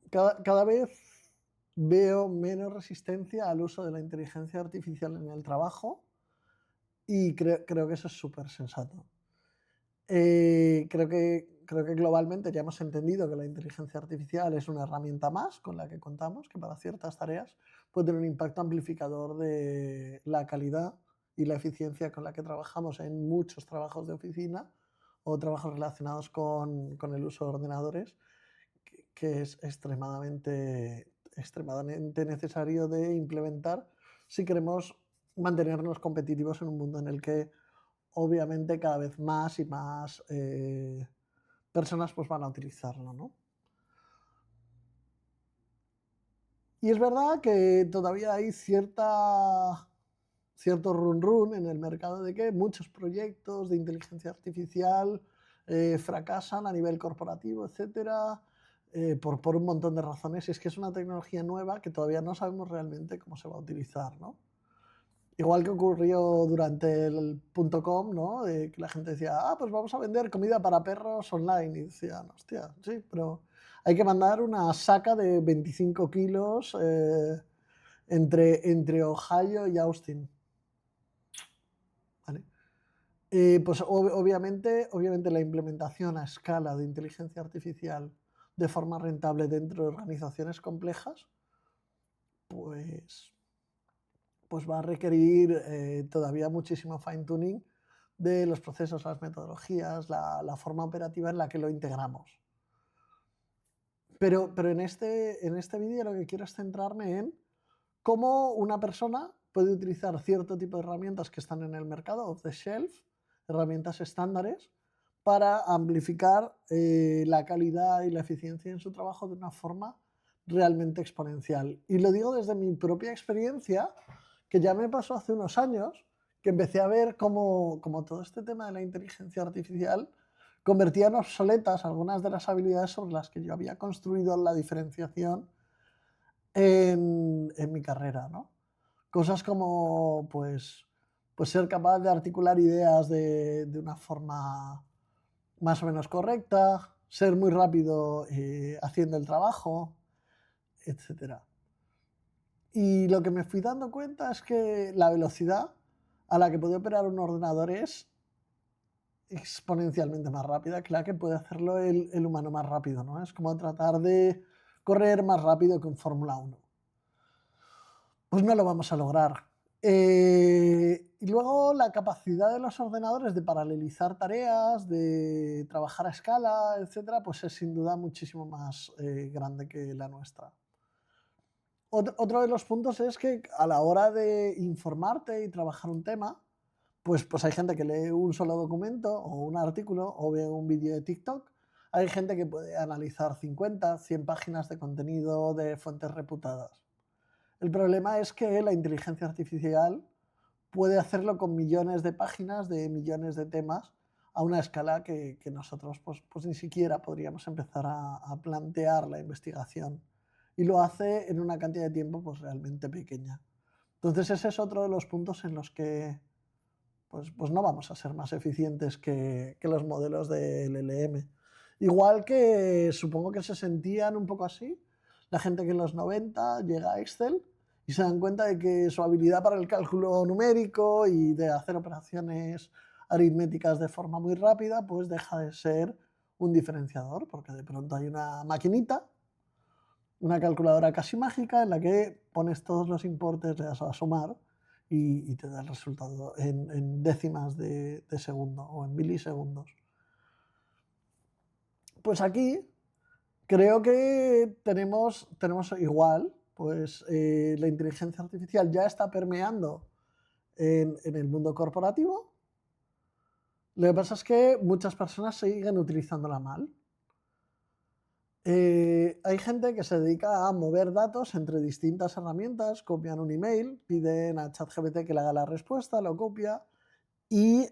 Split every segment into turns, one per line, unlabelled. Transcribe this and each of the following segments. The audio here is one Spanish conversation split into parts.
cada vez veo menos resistencia al uso de la inteligencia artificial en el trabajo y creo que eso es súper sensato. Creo que globalmente ya hemos entendido que la inteligencia artificial es una herramienta más con la que contamos, que para ciertas tareas puede tener un impacto amplificador de la calidad y la eficiencia con la que trabajamos en muchos trabajos de oficina o trabajos relacionados con el uso de ordenadores, que es extremadamente necesario de implementar si queremos mantenernos competitivos en un mundo en el que obviamente cada vez más y más personas pues van a utilizarlo, ¿no? Y es verdad que todavía hay cierto run run en el mercado de que muchos proyectos de inteligencia artificial fracasan a nivel corporativo, etcétera, por un montón de razones. Y es que es una tecnología nueva que todavía no sabemos realmente cómo se va a utilizar, ¿no? Igual que ocurrió durante el .com, ¿no? Que la gente decía, pues vamos a vender comida para perros online. Y decían, hostia, sí, pero hay que mandar una saca de 25 kilos entre Ohio y Austin. ¿Vale? Pues obviamente la implementación a escala de inteligencia artificial de forma rentable dentro de organizaciones complejas, pues pues va a requerir todavía muchísimo fine tuning de los procesos, las metodologías, la forma operativa en la que lo integramos. Pero en este vídeo lo que quiero es centrarme en cómo una persona puede utilizar cierto tipo de herramientas que están en el mercado, off the shelf, herramientas estándares, para amplificar la calidad y la eficiencia en su trabajo de una forma realmente exponencial. Y lo digo desde mi propia experiencia, que ya me pasó hace unos años, que empecé a ver cómo todo este tema de la inteligencia artificial convertía en obsoletas algunas de las habilidades sobre las que yo había construido la diferenciación en mi carrera, ¿no? Cosas como, pues ser capaz de articular ideas de una forma más o menos correcta, ser muy rápido haciendo el trabajo, etcétera. Y lo que me fui dando cuenta es que la velocidad a la que puede operar un ordenador es exponencialmente más rápida que la que puede hacerlo el humano más rápido, ¿no? Es como tratar de correr más rápido que un Fórmula 1. Pues no lo vamos a lograr. Y luego la capacidad de los ordenadores de paralelizar tareas, de trabajar a escala, etcétera, pues es sin duda muchísimo más grande que la nuestra. Otro de los puntos es que a la hora de informarte y trabajar un tema, pues hay gente que lee un solo documento o un artículo o ve un vídeo de TikTok. Hay gente que puede analizar 50, 100 páginas de contenido de fuentes reputadas. El problema es que la inteligencia artificial puede hacerlo con millones de páginas de millones de temas a una escala que nosotros pues ni siquiera podríamos empezar a plantear la investigación. Y lo hace en una cantidad de tiempo pues realmente pequeña. Entonces ese es otro de los puntos en los que pues no vamos a ser más eficientes que los modelos del LLM. Igual que supongo que se sentían un poco así la gente que en los 90 llega a Excel y se dan cuenta de que su habilidad para el cálculo numérico y de hacer operaciones aritméticas de forma muy rápida, pues deja de ser un diferenciador, porque de pronto hay una maquinita, una calculadora casi mágica en la que pones todos los importes, le das a sumar y te da el resultado en décimas de segundo o en milisegundos. Pues aquí creo que tenemos igual, pues la inteligencia artificial ya está permeando en el mundo corporativo. Lo que pasa es que muchas personas siguen utilizándola mal. Hay gente que se dedica a mover datos entre distintas herramientas, copian un email, piden a ChatGPT que le haga la respuesta, lo copia y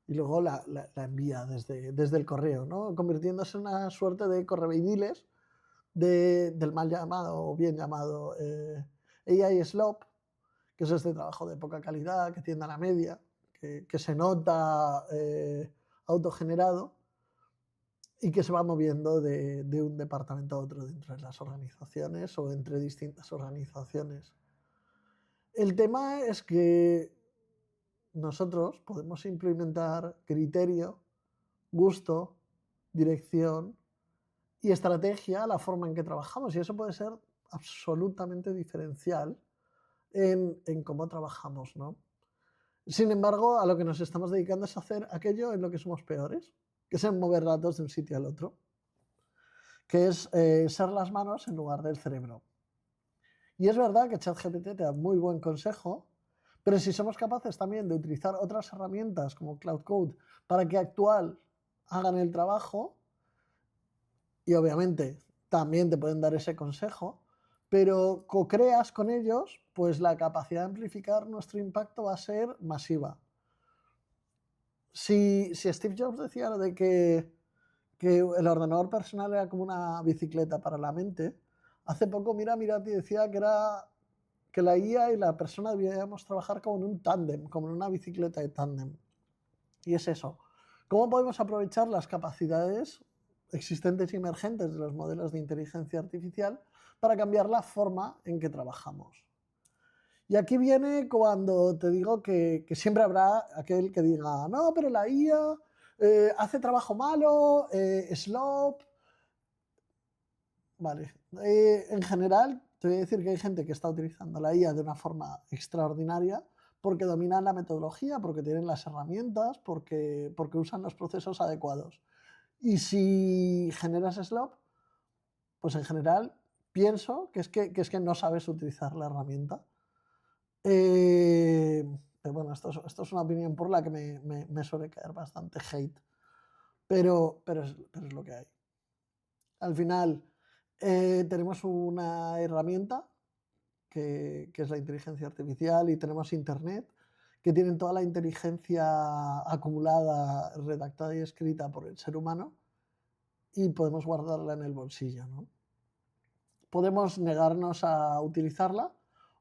luego la envía desde el correo, ¿no? Convirtiéndose en una suerte de correveidiles del mal llamado o bien llamado AI slop, que es este trabajo de poca calidad, que tiende a la media, que se nota autogenerado y que se va moviendo de un departamento a otro dentro de las organizaciones o entre distintas organizaciones. El tema es que nosotros podemos implementar criterio, gusto, dirección y estrategia a la forma en que trabajamos, y eso puede ser absolutamente diferencial en cómo trabajamos, ¿no? Sin embargo, a lo que nos estamos dedicando es a hacer aquello en lo que somos peores, que es en mover datos de un sitio al otro, que es ser las manos en lugar del cerebro. Y es verdad que ChatGPT te da muy buen consejo, pero si somos capaces también de utilizar otras herramientas como Cloud Code para que actual hagan el trabajo, y obviamente también te pueden dar ese consejo, pero co-creas con ellos, pues la capacidad de amplificar nuestro impacto va a ser masiva. Si Steve Jobs decía de que el ordenador personal era como una bicicleta para la mente, hace poco Mirati decía que la IA y la persona debíamos trabajar como en un tándem, como en una bicicleta de tándem. Y es eso. ¿Cómo podemos aprovechar las capacidades existentes y emergentes de los modelos de inteligencia artificial para cambiar la forma en que trabajamos? Y aquí viene cuando te digo que siempre habrá aquel que diga, no, pero la IA hace trabajo malo, slop. Vale. En general, te voy a decir que hay gente que está utilizando la IA de una forma extraordinaria porque dominan la metodología, porque tienen las herramientas, porque usan los procesos adecuados. Y si generas slop, pues en general pienso que es que no sabes utilizar la herramienta. Eh, pero bueno, esto es una opinión por la que me suele caer bastante hate, pero es lo que hay. Al final, tenemos una herramienta que es la inteligencia artificial y tenemos Internet, que tienen toda la inteligencia acumulada, redactada y escrita por el ser humano y podemos guardarla en el bolsillo, ¿no? Podemos negarnos a utilizarla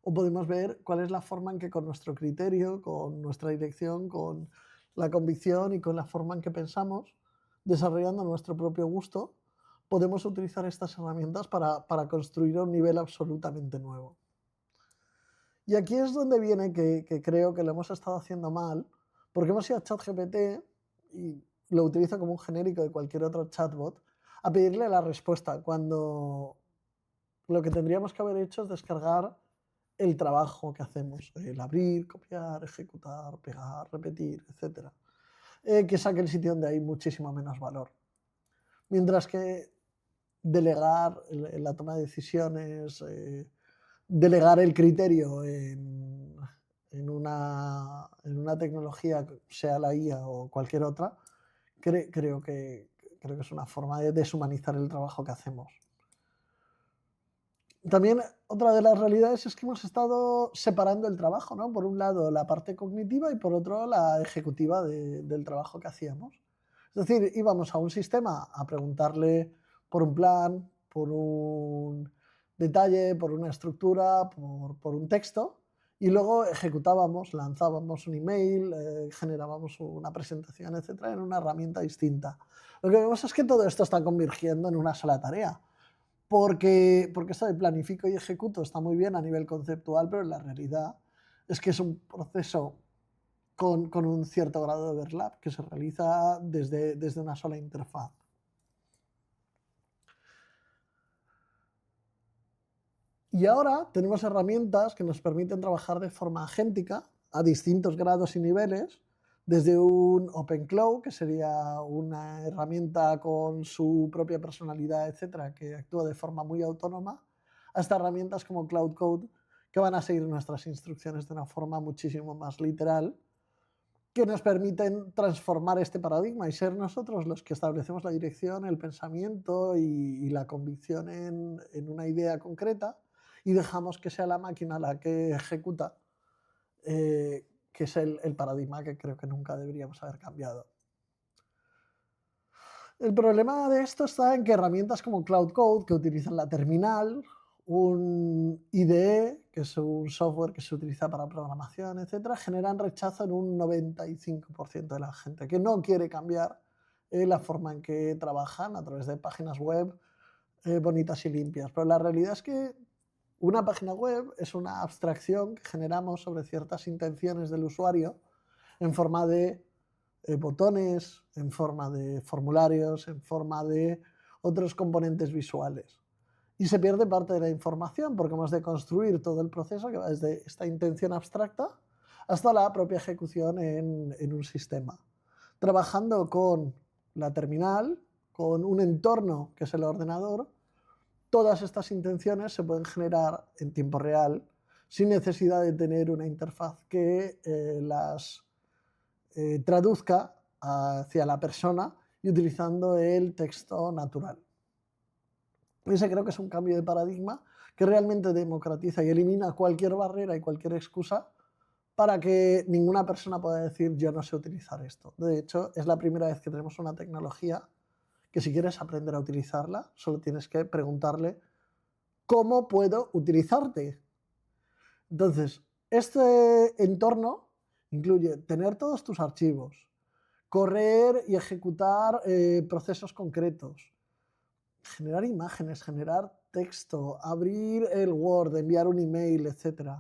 o podemos ver cuál es la forma en que con nuestro criterio, con nuestra dirección, con la convicción y con la forma en que pensamos, desarrollando nuestro propio gusto, podemos utilizar estas herramientas para construir a un nivel absolutamente nuevo. Y aquí es donde viene que creo que lo hemos estado haciendo mal, porque hemos ido a ChatGPT, y lo utilizo como un genérico de cualquier otro chatbot, a pedirle la respuesta, cuando lo que tendríamos que haber hecho es descargar el trabajo que hacemos, el abrir, copiar, ejecutar, pegar, repetir, etc. Que saque el sitio donde hay muchísimo menos valor. Mientras que delegar la toma de decisiones, delegar el criterio en una tecnología, sea la IA o cualquier otra, creo que es una forma de deshumanizar el trabajo que hacemos. También otra de las realidades es que hemos estado separando el trabajo, ¿no? Por un lado la parte cognitiva y por otro la ejecutiva del trabajo que hacíamos. Es decir, íbamos a un sistema a preguntarle por un plan, por un detalle, por una estructura, por un texto, y luego ejecutábamos, lanzábamos un email, generábamos una presentación, etcétera, en una herramienta distinta. Lo que vemos es que todo esto está convergiendo en una sola tarea. Porque esto de planifico y ejecuto está muy bien a nivel conceptual, pero la realidad es que es un proceso con un cierto grado de overlap que se realiza desde una sola interfaz. Y ahora tenemos herramientas que nos permiten trabajar de forma agéntica a distintos grados y niveles, desde un OpenCloud, que sería una herramienta con su propia personalidad, etcétera, que actúa de forma muy autónoma, hasta herramientas como Cloud Code, que van a seguir nuestras instrucciones de una forma muchísimo más literal, que nos permiten transformar este paradigma y ser nosotros los que establecemos la dirección, el pensamiento y la convicción en una idea concreta, y dejamos que sea la máquina la que ejecuta, que es el paradigma que creo que nunca deberíamos haber cambiado. El problema de esto está en que herramientas como Cloud Code, que utilizan la terminal, un IDE, que es un software que se utiliza para programación, etcétera, generan rechazo en un 95% de la gente que no quiere cambiar la forma en que trabajan a través de páginas web bonitas y limpias. Pero la realidad es que una página web es una abstracción que generamos sobre ciertas intenciones del usuario en forma de botones, en forma de formularios, en forma de otros componentes visuales. Y se pierde parte de la información porque hemos de construir todo el proceso que va desde esta intención abstracta hasta la propia ejecución en un sistema. Trabajando con la terminal, con un entorno que es el ordenador, todas estas intenciones se pueden generar en tiempo real sin necesidad de tener una interfaz que las traduzca hacia la persona y utilizando el texto natural. Ese creo que es un cambio de paradigma que realmente democratiza y elimina cualquier barrera y cualquier excusa para que ninguna persona pueda decir yo no sé utilizar esto. De hecho, es la primera vez que tenemos una tecnología que si quieres aprender a utilizarla, solo tienes que preguntarle ¿cómo puedo utilizarte? Entonces, este entorno incluye tener todos tus archivos, correr y ejecutar procesos concretos, generar imágenes, generar texto, abrir el Word, enviar un email, etc.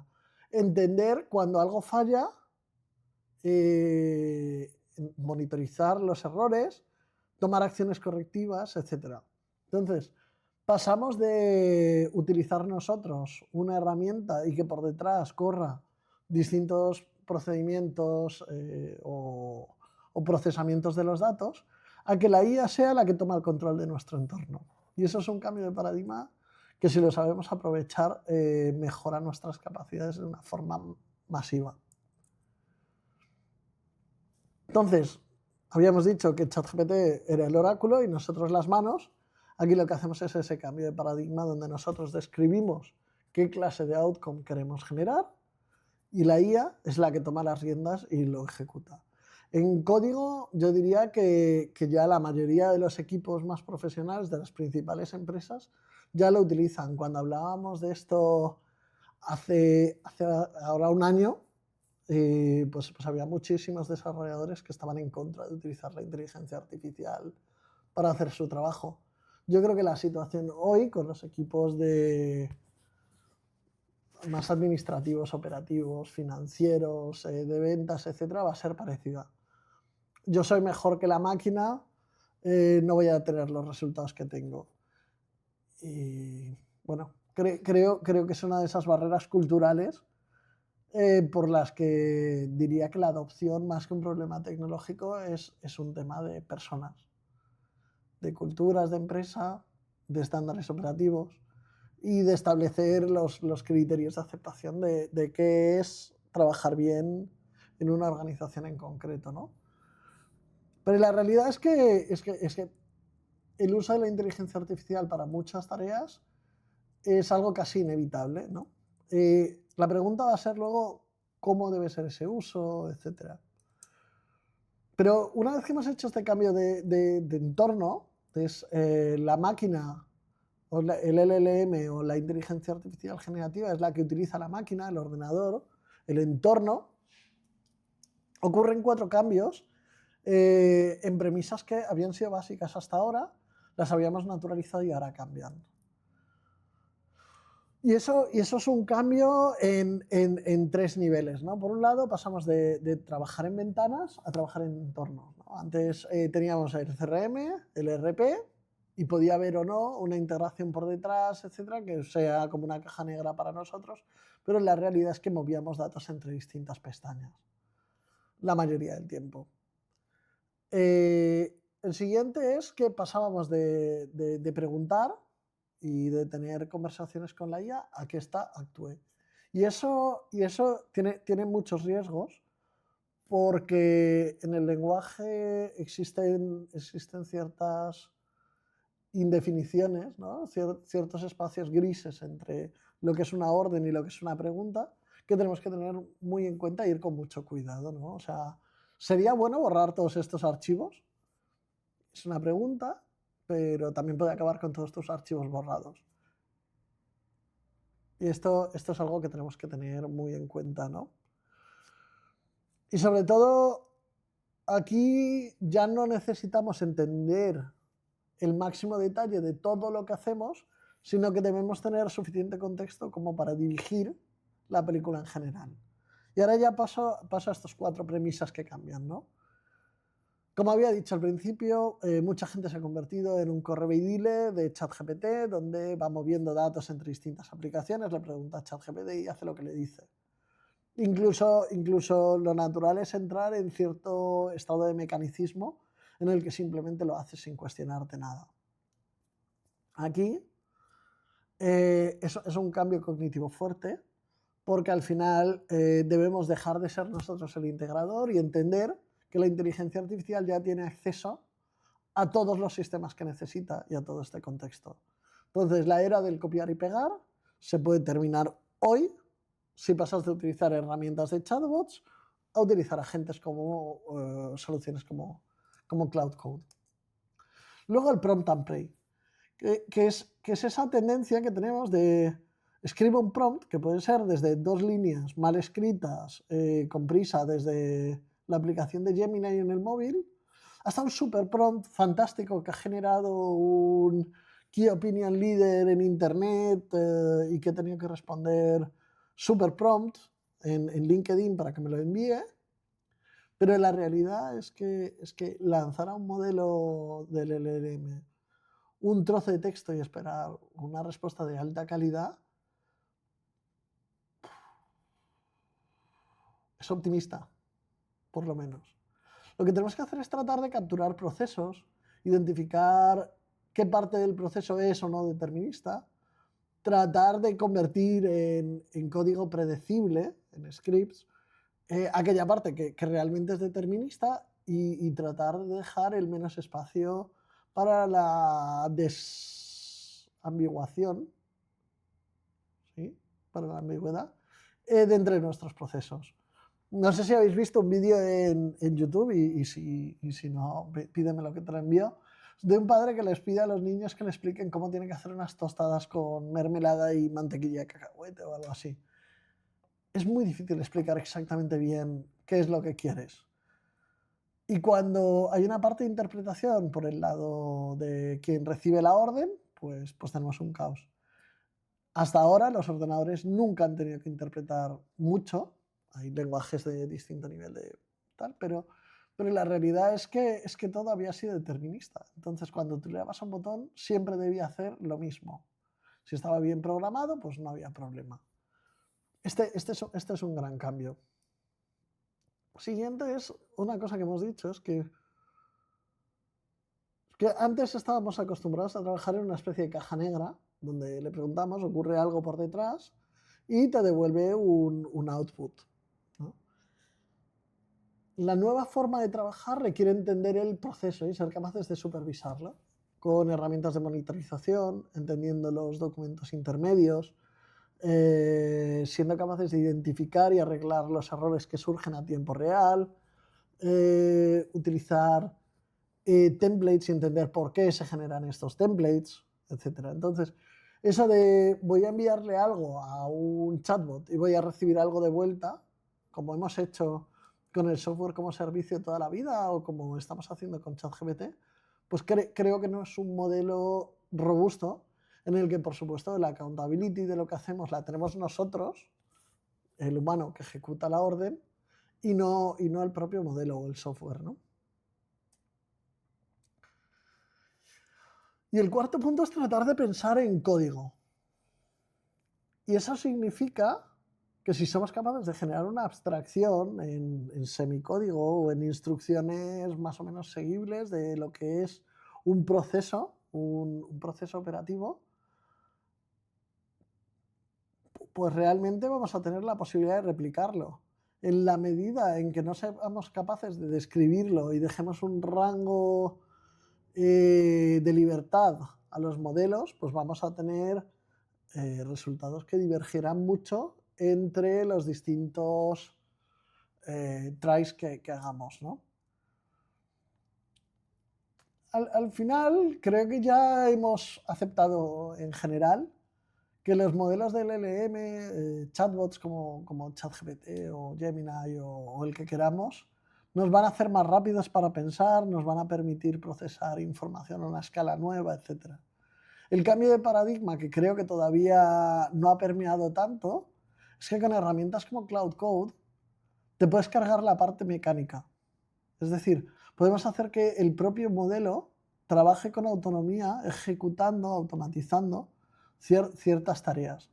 Entender cuando algo falla, monitorizar los errores, tomar acciones correctivas, etc. Entonces, pasamos de utilizar nosotros una herramienta y que por detrás corra distintos procedimientos o procesamientos de los datos, a que la IA sea la que toma el control de nuestro entorno. Y eso es un cambio de paradigma que si lo sabemos aprovechar mejora nuestras capacidades de una forma masiva. Entonces, habíamos dicho que ChatGPT era el oráculo y nosotros las manos. Aquí lo que hacemos es ese cambio de paradigma donde nosotros describimos qué clase de outcome queremos generar y la IA es la que toma las riendas y lo ejecuta. En código yo diría que ya la mayoría de los equipos más profesionales de las principales empresas ya lo utilizan. Cuando hablábamos de esto hace ahora un año, pues había muchísimos desarrolladores que estaban en contra de utilizar la inteligencia artificial para hacer su trabajo. Yo creo que la situación hoy con los equipos más administrativos, operativos, financieros, de ventas, etcétera, va a ser parecida. Yo soy mejor que la máquina, no voy a tener los resultados que tengo. Y bueno, creo que es una de esas barreras culturales por las que diría que la adopción, más que un problema tecnológico, es un tema de personas, de culturas de empresa, de estándares operativos y de establecer los criterios de aceptación de qué es trabajar bien en una organización en concreto, ¿no? Pero la realidad es que el uso de la inteligencia artificial para muchas tareas es algo casi inevitable, ¿no? La pregunta va a ser luego cómo debe ser ese uso, etc. Pero una vez que hemos hecho este cambio de entorno, es la máquina o el LLM o la inteligencia artificial generativa es la que utiliza la máquina, el ordenador, el entorno, ocurren 4 cambios en premisas que habían sido básicas hasta ahora, las habíamos naturalizado y ahora cambian. Y eso es un cambio en 3 niveles, ¿no? Por un lado, pasamos de trabajar en ventanas a trabajar en entornos, ¿no? Antes teníamos el CRM, el ERP, y podía haber o no una integración por detrás, etcétera, que sea como una caja negra para nosotros, pero la realidad es que movíamos datos entre distintas pestañas, la mayoría del tiempo. El siguiente es que pasábamos de preguntar y de tener conversaciones con la IA a que ésta actúe. Y eso tiene muchos riesgos porque en el lenguaje existen ciertas indefiniciones, ¿no? Ciertos espacios grises entre lo que es una orden y lo que es una pregunta que tenemos que tener muy en cuenta e ir con mucho cuidado, ¿no? O sea, ¿sería bueno borrar todos estos archivos? Es una pregunta, pero también puede acabar con todos tus archivos borrados. Y esto es algo que tenemos que tener muy en cuenta, ¿no? Y sobre todo, aquí ya no necesitamos entender el máximo detalle de todo lo que hacemos, sino que debemos tener suficiente contexto como para dirigir la película en general. Y ahora ya paso a estas 4 premisas que cambian, ¿no? Como había dicho al principio, mucha gente se ha convertido en un correveidile de ChatGPT, donde va moviendo datos entre distintas aplicaciones, le pregunta a ChatGPT y hace lo que le dice. Incluso lo natural es entrar en cierto estado de mecanicismo en el que simplemente lo haces sin cuestionarte nada. Aquí es un cambio cognitivo fuerte, porque al final debemos dejar de ser nosotros el integrador y entender que la inteligencia artificial ya tiene acceso a todos los sistemas que necesita y a todo este contexto. Entonces, la era del copiar y pegar se puede terminar hoy si pasas de utilizar herramientas de chatbots a utilizar agentes como soluciones como Cloud Code. Luego el prompt and pray, que es esa tendencia que tenemos de escribo un prompt, que puede ser desde 2 líneas mal escritas, con prisa desde la aplicación de Gemini en el móvil, hasta un super prompt fantástico que ha generado un Key Opinion Leader en Internet y que he tenido que responder super prompt en LinkedIn para que me lo envíe. Pero la realidad es que lanzar a un modelo del LLM un trozo de texto y esperar una respuesta de alta calidad es optimista, por lo menos. Lo que tenemos que hacer es tratar de capturar procesos, identificar qué parte del proceso es o no determinista, tratar de convertir en código predecible, en scripts, aquella parte que realmente es determinista y tratar de dejar el menos espacio para la desambiguación, ¿sí? Para la ambigüedad, de entre nuestros procesos. No sé si habéis visto un vídeo en YouTube y si no, pídeme lo que te lo envío, de un padre que les pide a los niños que le expliquen cómo tienen que hacer unas tostadas con mermelada y mantequilla de cacahuete o algo así. Es muy difícil explicar exactamente bien qué es lo que quieres. Y cuando hay una parte de interpretación por el lado de quien recibe la orden, pues tenemos un caos. Hasta ahora los ordenadores nunca han tenido que interpretar mucho, hay lenguajes de distinto nivel de tal, pero la realidad es que todo había sido determinista. Entonces, cuando tú le dabas a un botón, siempre debía hacer lo mismo. Si estaba bien programado, pues no había problema. Este es un gran cambio. Siguiente es una cosa que hemos dicho, es que antes estábamos acostumbrados a trabajar en una especie de caja negra, donde le preguntamos, ocurre algo por detrás, y te devuelve un output, ¿no? La nueva forma de trabajar requiere entender el proceso y ser capaces de supervisarlo con herramientas de monitorización, entendiendo los documentos intermedios, siendo capaces de identificar y arreglar los errores que surgen a tiempo real, utilizar templates y entender por qué se generan estos templates, etc. Entonces, eso de voy a enviarle algo a un chatbot y voy a recibir algo de vuelta, como hemos hecho con el software como servicio toda la vida o como estamos haciendo con ChatGPT, pues creo que no es un modelo robusto en el que, por supuesto, la accountability de lo que hacemos la tenemos nosotros, el humano que ejecuta la orden, y no el propio modelo o el software, ¿no? Y el cuarto punto es tratar de pensar en código. Y eso significa que si somos capaces de generar una abstracción en semicódigo o en instrucciones más o menos seguibles de lo que es un proceso operativo, pues realmente vamos a tener la posibilidad de replicarlo. En la medida en que no seamos capaces de describirlo y dejemos un rango de libertad a los modelos, pues vamos a tener resultados que divergirán mucho entre los distintos tries que hagamos, ¿no? Al final, creo que ya hemos aceptado en general que los modelos del LLM, chatbots como ChatGPT o Gemini o el que queramos, nos van a hacer más rápidos para pensar, nos van a permitir procesar información a una escala nueva, etc. El cambio de paradigma que creo que todavía no ha permeado tanto es que con herramientas como Cloud Code te puedes cargar la parte mecánica. Es decir, podemos hacer que el propio modelo trabaje con autonomía, ejecutando, automatizando ciertas tareas.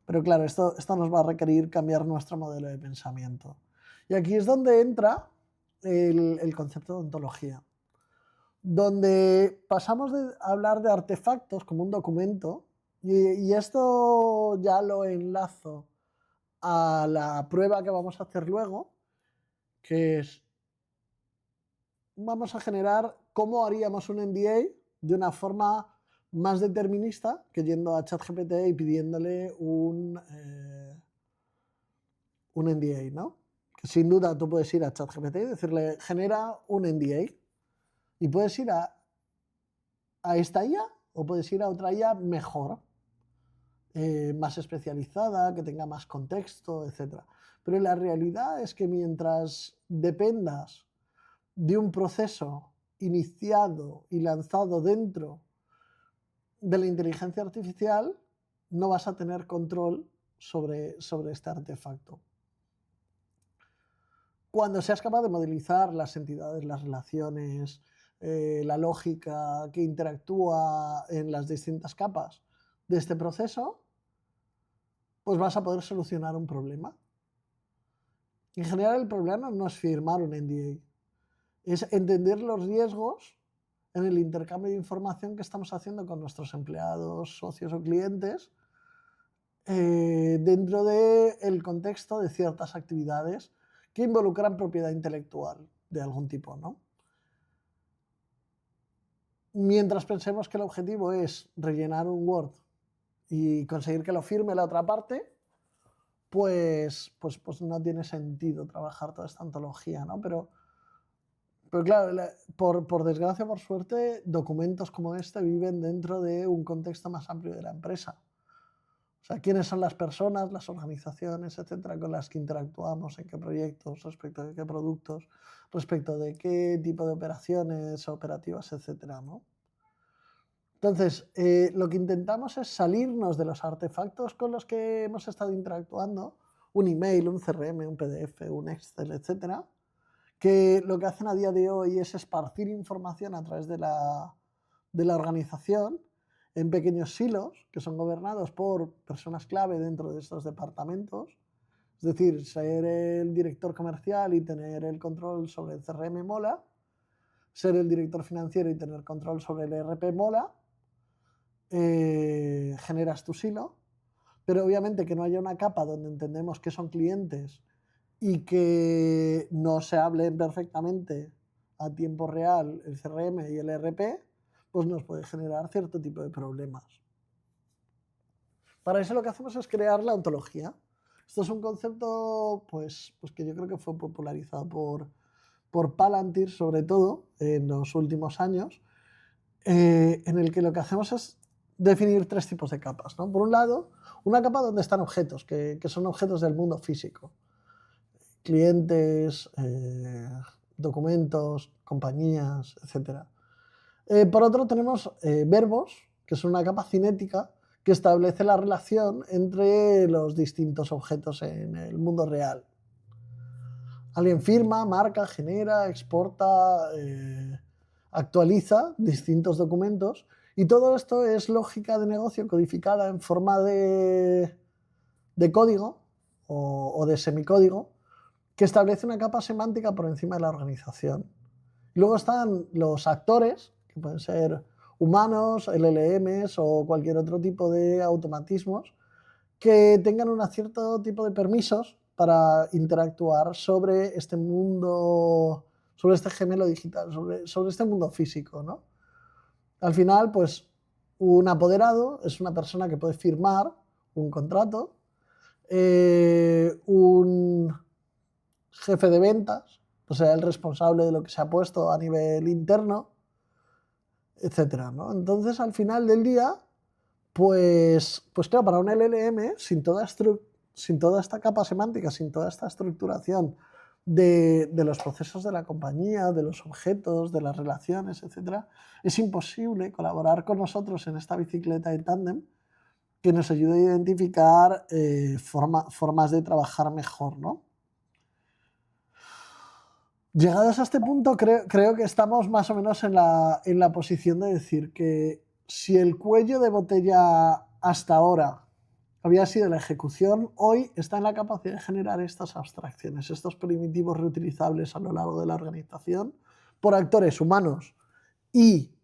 Pero claro, esto nos va a requerir cambiar nuestro modelo de pensamiento. Y aquí es donde entra el concepto de ontología, donde pasamos de hablar de artefactos como un documento, y esto ya lo enlazo a la prueba que vamos a hacer luego, que es, vamos a generar cómo haríamos un NDA de una forma más determinista que yendo a ChatGPT y pidiéndole un NDA, ¿no? Que sin duda tú puedes ir a ChatGPT y decirle, genera un NDA, y puedes ir a esta IA o puedes ir a otra IA mejor, más especializada, que tenga más contexto, etc. Pero la realidad es que mientras dependas de un proceso iniciado y lanzado dentro de la inteligencia artificial, no vas a tener control sobre este artefacto. Cuando seas capaz de modelizar las entidades, las relaciones, la lógica que interactúa en las distintas capas de este proceso, pues vas a poder solucionar un problema. En general, el problema no es firmar un NDA, es entender los riesgos en el intercambio de información que estamos haciendo con nuestros empleados, socios o clientes dentro del contexto de ciertas actividades que involucran propiedad intelectual de algún tipo, ¿no? Mientras pensemos que el objetivo es rellenar un Word y conseguir que lo firme la otra parte, pues no tiene sentido trabajar toda esta ontología, ¿no? Pero claro, por desgracia, por suerte, documentos como este viven dentro de un contexto más amplio de la empresa. O sea, quiénes son las personas, las organizaciones, etcétera, con las que interactuamos, en qué proyectos, respecto de qué productos, respecto de qué tipo de operaciones operativas, etcétera, ¿no? Entonces, lo que intentamos es salirnos de los artefactos con los que hemos estado interactuando, un email, un CRM, un PDF, un Excel, etcétera, que lo que hacen a día de hoy es esparcir información a través de la organización en pequeños silos que son gobernados por personas clave dentro de estos departamentos. Es decir, ser el director comercial y tener el control sobre el CRM mola, ser el director financiero y tener control sobre el ERP mola, generas tu silo, pero obviamente que no haya una capa donde entendemos que son clientes y que no se hablen perfectamente a tiempo real el CRM y el ERP, pues nos puede generar cierto tipo de problemas. Para eso lo que hacemos es crear la ontología. Esto es un concepto pues que yo creo que fue popularizado por Palantir, sobre todo, en los últimos años, en el que lo que hacemos es definir tres tipos de capas, ¿no? Por un lado, una capa donde están objetos, que son objetos del mundo físico. Clientes, documentos, compañías, etc. Por otro tenemos verbos, que son una capa cinética que establece la relación entre los distintos objetos en el mundo real. Alguien firma, marca, genera, exporta, actualiza distintos documentos, y todo esto es lógica de negocio codificada en forma de código o de semicódigo que establece una capa semántica por encima de la organización. Y luego están los actores, que pueden ser humanos, LLMs o cualquier otro tipo de automatismos que tengan un cierto tipo de permisos para interactuar sobre este mundo, sobre este gemelo digital, sobre este mundo físico, ¿no? Al final, pues, un apoderado es una persona que puede firmar un contrato, un jefe de ventas, pues será el responsable de lo que se ha puesto a nivel interno, etcétera, ¿no? Entonces, al final del día, pues claro, para un LLM, sin toda esta capa semántica, sin toda esta estructuración de los procesos de la compañía, de los objetos, de las relaciones, etc., es imposible colaborar con nosotros en esta bicicleta de tándem que nos ayude a identificar formas de trabajar mejor, ¿no? Llegados a este punto, creo que estamos más o menos en la posición de decir que si el cuello de botella hasta ahora había sido la ejecución, hoy está en la capacidad de generar estas abstracciones, estos primitivos reutilizables a lo largo de la organización por actores humanos y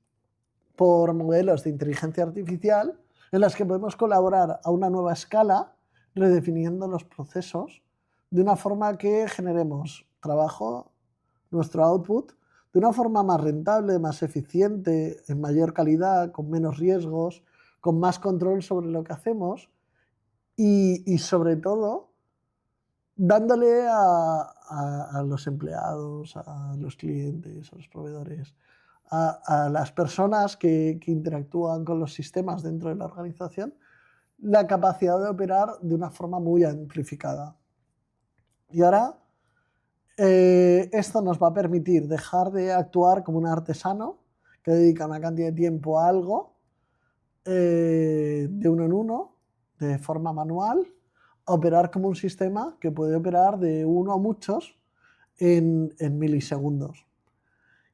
por modelos de inteligencia artificial en las que podemos colaborar a una nueva escala, redefiniendo los procesos de una forma que generemos trabajo, nuestro output, de una forma más rentable, más eficiente, en mayor calidad, con menos riesgos, con más control sobre lo que hacemos y sobre todo dándole a los empleados, a los clientes, a los proveedores, a las personas que interactúan con los sistemas dentro de la organización, la capacidad de operar de una forma muy amplificada. Y ahora esto nos va a permitir dejar de actuar como un artesano que dedica una cantidad de tiempo a algo de uno en uno, de forma manual, a operar como un sistema que puede operar de uno a muchos en milisegundos.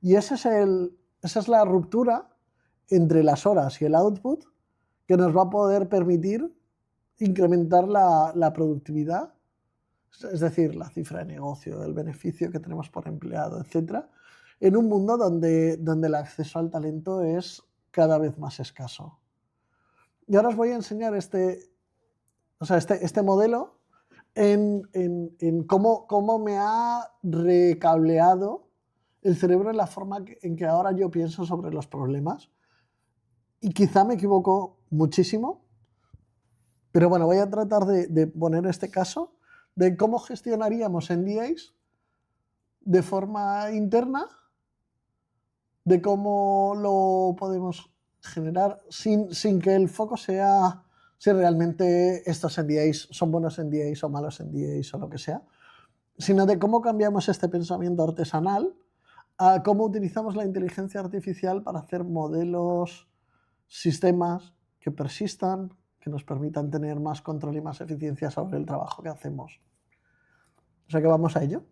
Y esa es la ruptura entre las horas y el output que nos va a poder permitir incrementar la productividad, es decir, la cifra de negocio, el beneficio que tenemos por empleado, etc., en un mundo donde el acceso al talento es cada vez más escaso. Y ahora os voy a enseñar este modelo en cómo me ha recableado el cerebro en la forma en que ahora yo pienso sobre los problemas. Y quizá me equivoco muchísimo, pero bueno, voy a tratar de poner este caso de cómo gestionaríamos NDAs de forma interna, de cómo lo podemos generar sin que el foco sea si realmente estos NDAs son buenos NDAs o malos NDAs o lo que sea, sino de cómo cambiamos este pensamiento artesanal a cómo utilizamos la inteligencia artificial para hacer modelos, sistemas que persistan, que nos permitan tener más control y más eficiencia sobre el trabajo que hacemos. O sea que vamos a ello.